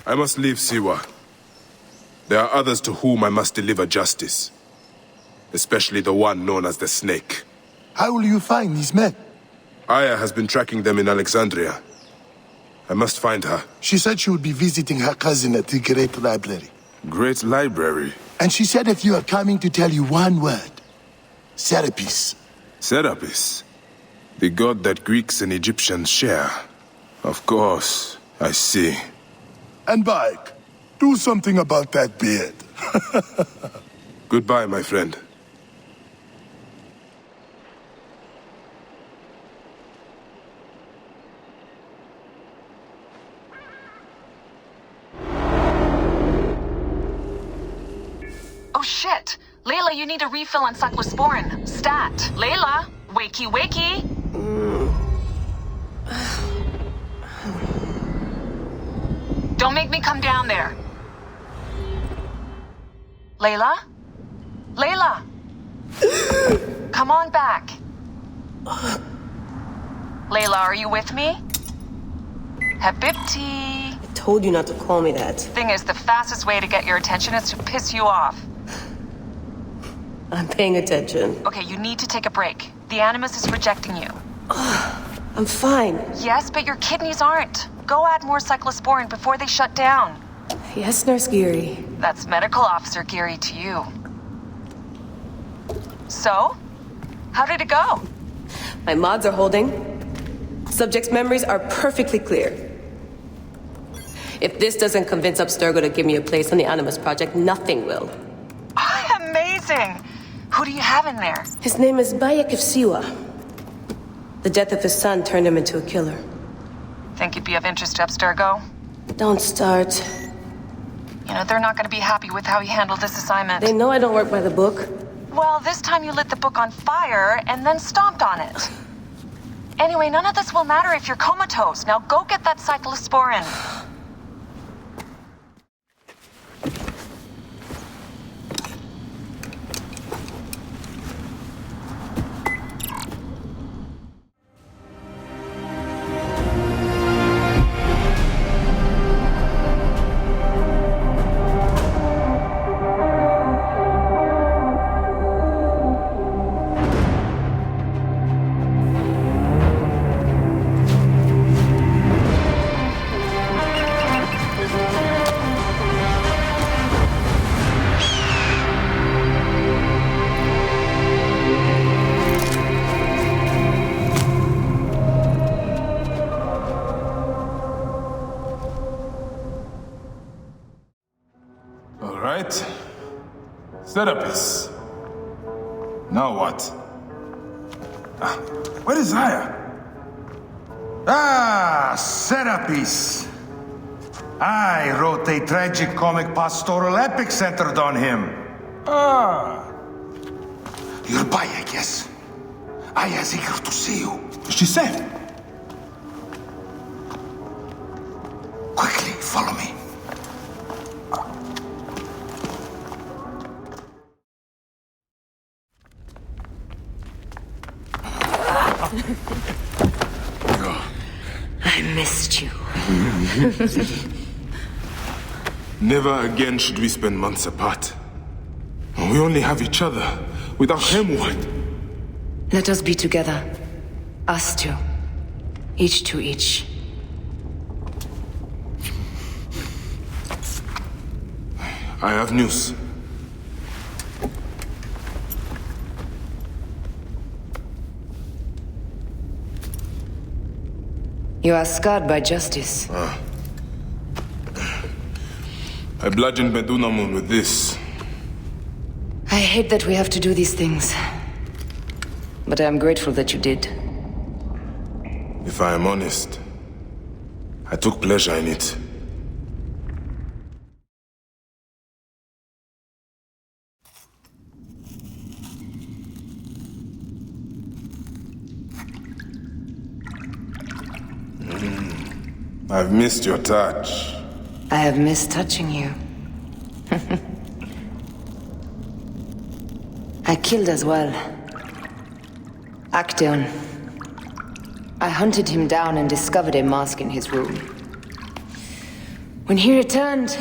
I must leave Siwa. There are others to whom I must deliver justice. Especially the one known as the Snake. How will you find these men? Aya has been tracking them in Alexandria. I must find her. She said she would be visiting her cousin at the Great Library. Great Library? And she said if you are coming to tell you one word. Serapis. Serapis? The god that Greeks and Egyptians share. Of course, I see. And Bayek, do something about that beard. Goodbye, my friend. Oh shit! Layla, you need a refill on cyclosporin. Stat. Layla! Wakey, wakey! Don't make me come down there. Layla? Layla! Come on back. Layla, are you with me? Habibti. I told you not to call me that. Thing is, the fastest way to get your attention is to piss you off. I'm paying attention. Okay, you need to take a break. The Animus is rejecting you. I'm fine. Yes, but your kidneys aren't. Go add more cyclosporin before they shut down. Yes, Nurse Geary. That's Medical Officer Geary to you. So? How did it go? My mods are holding. Subject's memories are perfectly clear. If this doesn't convince Abstergo to give me a place on the Animus Project, nothing will. Amazing! Who do you have in there? His name is Bayek of Siwa. The death of his son turned him into a killer. Think he'd be of interest to Abstergo? Don't start. You know, they're not going to be happy with how he handled this assignment. They know I don't work by the book. Well, this time you lit the book on fire and then stomped on it. Anyway, none of this will matter if you're comatose. Now go get that cyclosporin. Serapis. Now what? Where is Aya? Serapis. I wrote a tragic comic pastoral epic centered on him. You're Bayek, yes? Aya's eager to see you. She said. Quickly, follow me. I missed you. Never again should we spend months apart. We only have each other. Without him, what? Let us be together. Us two. Each to each. I have news. You are scarred by justice. I bludgeoned Medunamun with this. I hate that we have to do these things. But I am grateful that you did. If I am honest, I took pleasure in it. I've missed your touch. I have missed touching you. I killed as well. Actaeon. I hunted him down and discovered a mask in his room. When he returned,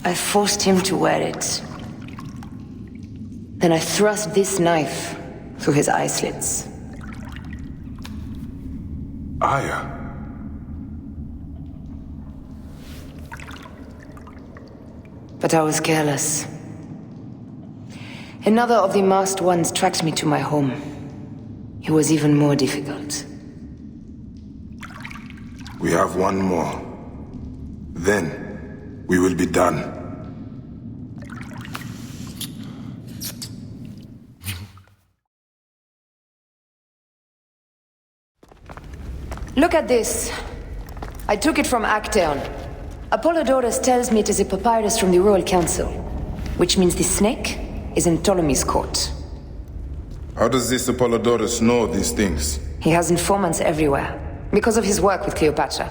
I forced him to wear it. Then I thrust this knife through his eye slits. Aya. But I was careless. Another of the masked ones tracked me to my home. It was even more difficult. We have one more. Then, we will be done. Look at this. I took it from Actaeon. Apollodorus tells me it is a papyrus from the Royal Council, which means the snake is in Ptolemy's court. How does this Apollodorus know these things? He has informants everywhere, because of his work with Cleopatra.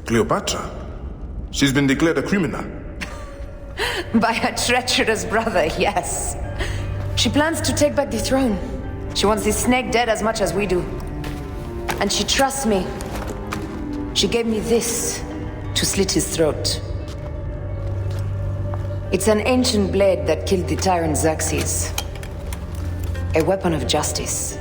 Cleopatra? She's been declared a criminal. By her treacherous brother, yes. She plans to take back the throne. She wants the snake dead as much as we do. And she trusts me. She gave me this to slit his throat. It's an ancient blade that killed the tyrant Xerxes. A weapon of justice.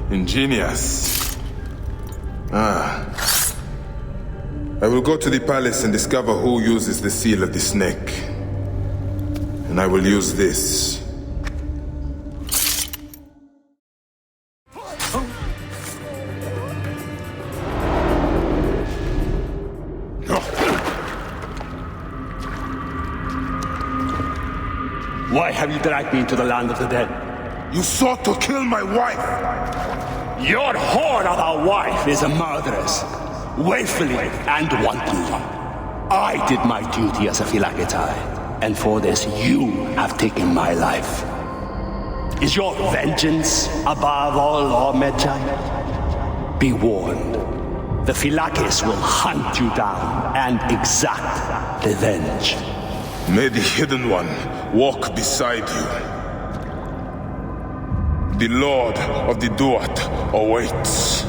Ingenious. I will go to the palace and discover who uses the seal of the snake. And I will use this. Why have you dragged me into the land of the dead? You sought to kill my wife! Your whore of a wife is a murderess, willfully and wantonly. I did my duty as a Phylakitai, and for this you have taken my life. Is your vengeance above all law, Medjay? Be warned, the Phylakis will hunt you down and exact revenge. May the Hidden One walk beside you. The Lord of the Duat awaits.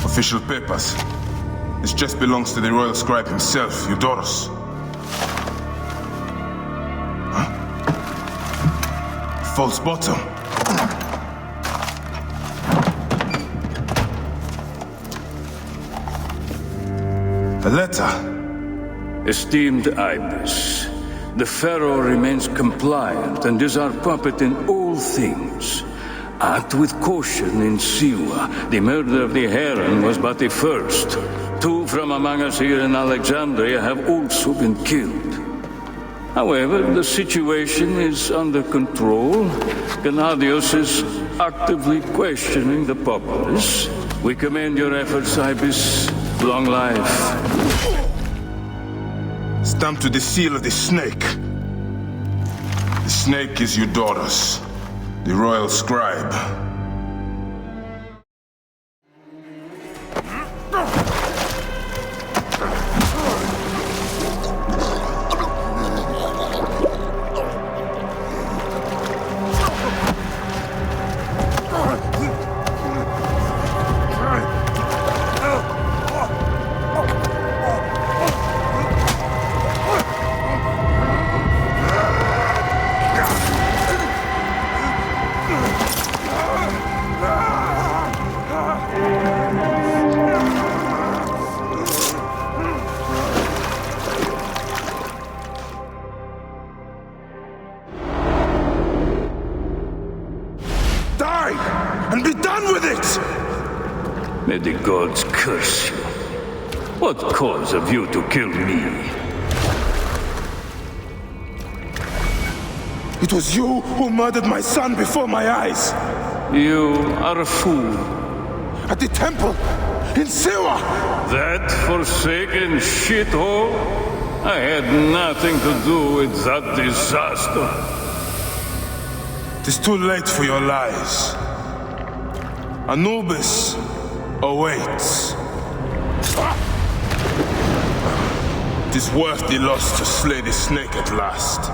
Official papers. This chest belongs to the royal scribe himself, Eudorus. Huh? False bottom. A letter. Esteemed Ibis, the Pharaoh remains compliant and is our puppet in all things. Act with caution in Siwa. The murder of the Heron was but the first. 2 from among us here in Alexandria have also been killed. However, the situation is under control. Gennadios is actively questioning the populace. We commend your efforts, Ibis. Long life. Stamped to the seal of the snake. The snake is Eudorus, the royal scribe. And be done with it! May the gods curse you. What cause have you to kill me? It was you who murdered my son before my eyes. You are a fool. At the temple, In Siwa! That forsaken shithole? I had nothing to do with that disaster. It is too late for your lies. Anubis awaits. It is worth the loss to slay the snake at last.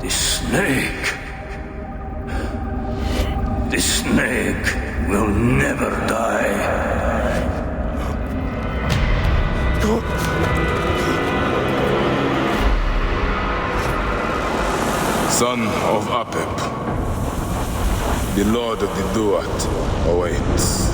The snake? The snake will never die. Son of Apep, the Lord of the Duat awaits.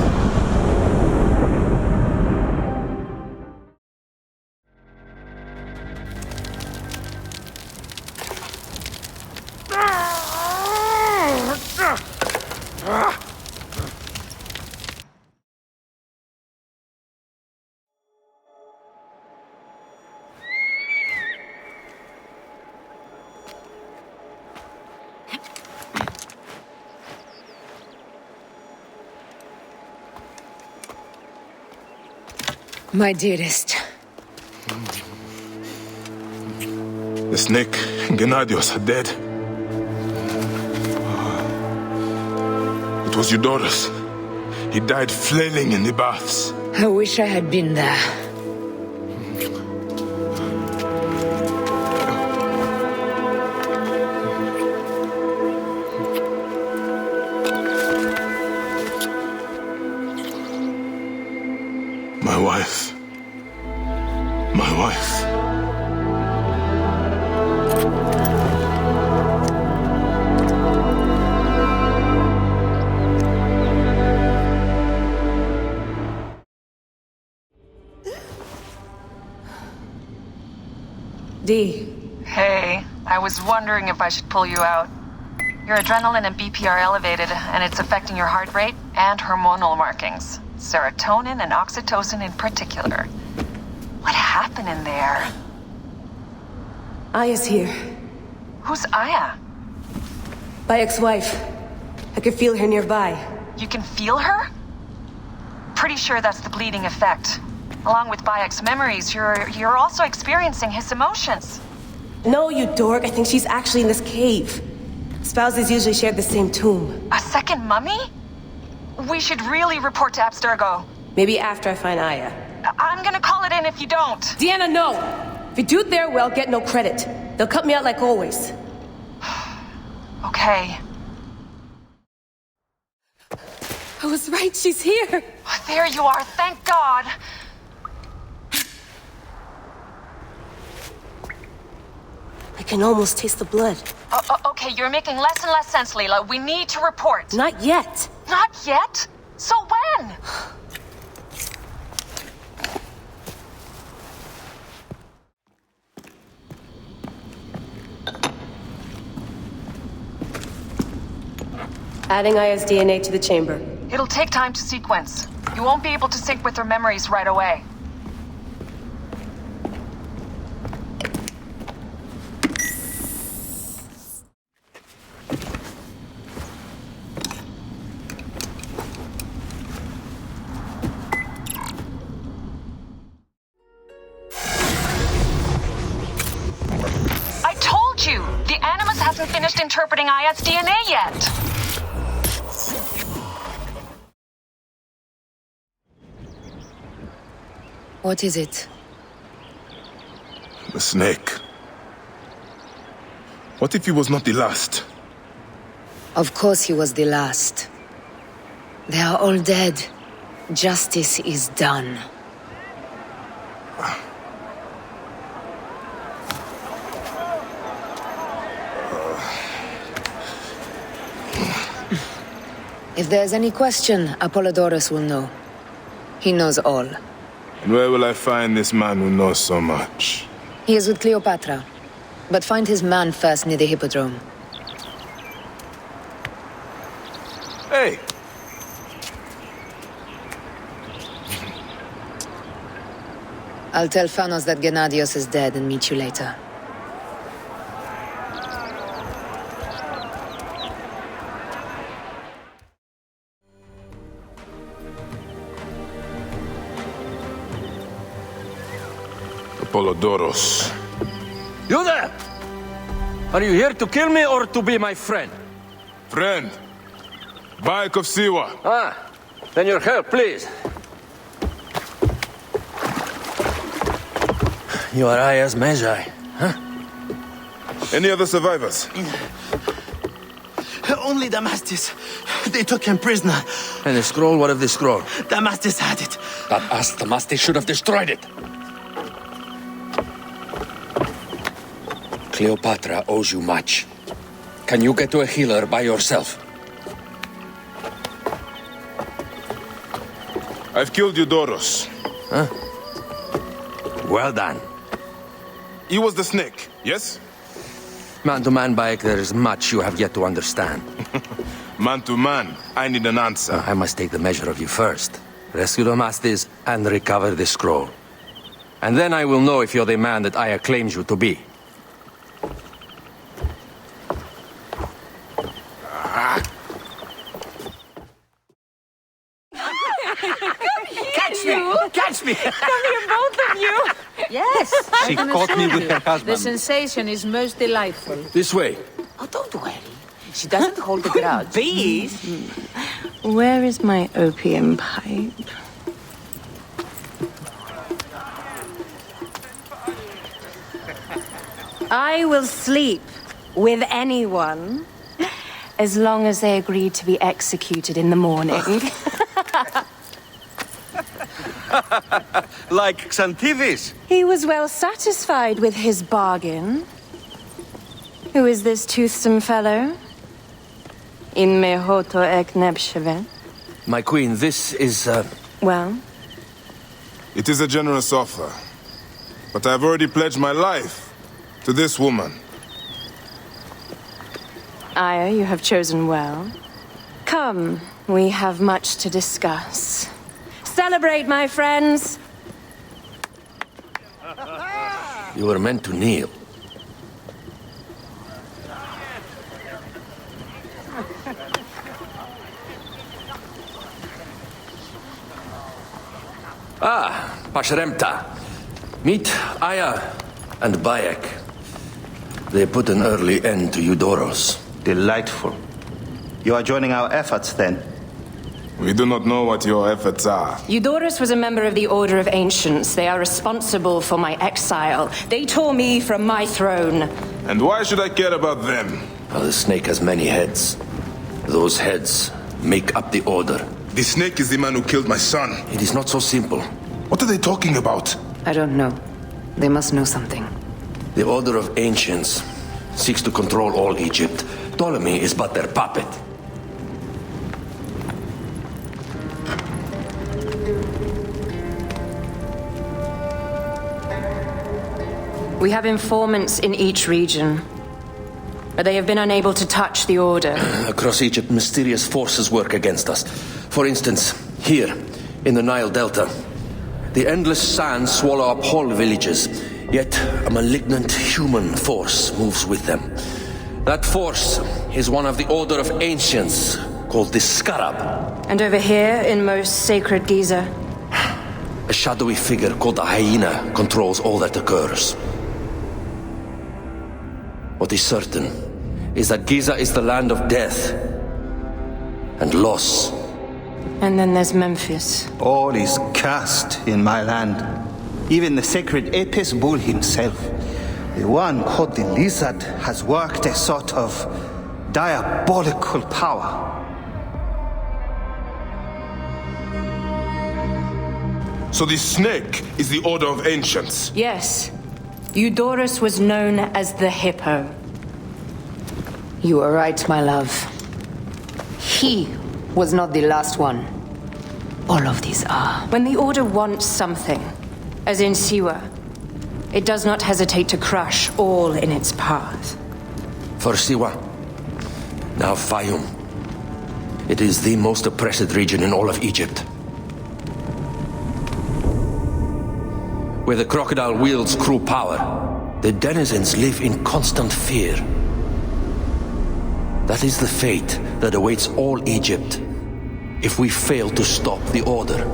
My dearest. The snake and Gennadios are dead. It was Eudorus. He died flailing in the baths. I wish I had been there. My wife. My wife. Dee. Hey, I was wondering if I should pull you out. Your adrenaline and BP are elevated, and it's affecting your heart rate and hormonal markings. Serotonin and oxytocin in particular. What happened in there? Aya's here. Who's Aya? My ex-wife. I could feel her nearby. You can feel her? Pretty sure that's the bleeding effect. Along with Bayek's memories, you're also experiencing his emotions. No, you dork. I think she's actually in this cave. Spouses usually share the same tomb. A second mummy? We should really report to Abstergo. Maybe after I find Aya. I'm gonna call it in if you don't. Deanna, no! If you do their well, get no credit. They'll cut me out like always. Okay. I was right, she's here! There you are, thank God. I can almost taste the blood. Okay, you're making less and less sense, Leela. We need to report. Not yet. Not yet? So when? Adding Aya's DNA to the chamber. It'll take time to sequence. You won't be able to sync with her memories right away. I told you! The Animus hasn't finished interpreting Aya's DNA yet! What is it? The snake. What if he was not the last? Of course he was the last. They are all dead. Justice is done. If there's any question, Apollodorus will know. He knows all. And where will I find this man who knows so much? He is with Cleopatra. But find his man first near the Hippodrome. Hey! I'll tell Phanos that Gennadios is dead and meet you later. Apollodoros. You there! Are you here to kill me or to be my friend? Friend. Bayek of Siwa. Ah, then your help, please. You are Aya's Magi, huh? Any other survivors? Only Damastis. They took him prisoner. And the scroll? What of the scroll? Damastis had it. But us, Damastis, should have destroyed it. Cleopatra owes you much. Can you get to a healer by yourself? I've killed Eudoros. Huh? Well done. He was the snake, yes? Man to man, Bayek, there is much you have yet to understand. Man to man, I need an answer. I must take the measure of you first. Rescue Damastis and recover the scroll. And then I will know if you're the man that Aya claims you to be. Catch me! Catch me! Come here, both of you! Yes, She caught me with her the husband. sensation is most delightful. This way. Oh, don't worry. She doesn't hold a grudge. Please? Where is my opium pipe? I will sleep with anyone as long as they agree to be executed in the morning. Like Xantivis. He was well satisfied with his bargain. Who is this toothsome fellow? In Mehoto ek Nebshevet? My queen, this is, Well? It is a generous offer. But I've already pledged my life to this woman. Aya, you have chosen well. Come, we have much to discuss. Celebrate, my friends! You were meant to kneel. Ah, Pashremta. Meet Aya and Bayek. They put an early end to Eudoros. Delightful. You are joining our efforts, then? We do not know what your efforts are. Eudoros was a member of the Order of Ancients. They are responsible for my exile. They tore me from my throne. And why should I care about them? Well, the snake has many heads. Those heads make up the Order. The snake is the man who killed my son. It is not so simple. What are they talking about? I don't know. They must know something. The Order of Ancients seeks to control all Egypt. Ptolemy is but their puppet. We have informants in each region, but they have been unable to touch the Order. Across Egypt, mysterious forces work against us. For instance, here, in the Nile Delta, the endless sands swallow up whole villages, yet a malignant human force moves with them. That force is one of the Order of Ancients, called the Scarab. And over here, in most sacred Giza? A shadowy figure called the Hyena controls all that occurs. What is certain is that Giza is the land of death and loss. And then there's Memphis. All is cursed in my land. Even the sacred Apis bull himself. The one called the Lizard has worked a sort of diabolical power. So the snake is the Order of Ancients? Yes. Eudoros was known as the Hippo. You are right, my love. He was not the last one. All of these are. When the Order wants something, as in Siwa, it does not hesitate to crush all in its path. For Siwa, now Fayum. It is the most oppressed region in all of Egypt. Where the crocodile wields cruel power, the denizens live in constant fear. That is the fate that awaits all Egypt if we fail to stop the Order.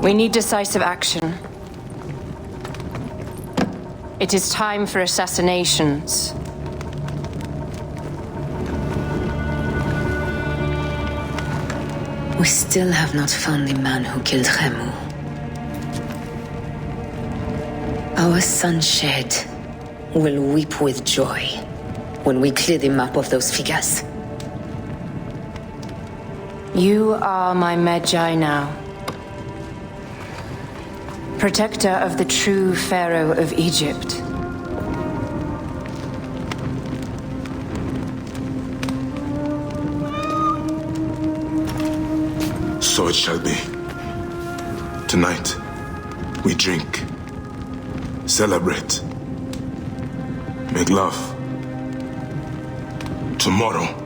We need decisive action. It is time for assassinations. We still have not found the man who killed Khemu. Our son Shed will weep with joy when we clear the map of those figures. You are my Medjay now. Protector of the true Pharaoh of Egypt. So it shall be. Tonight, we drink, celebrate, make love. Tomorrow,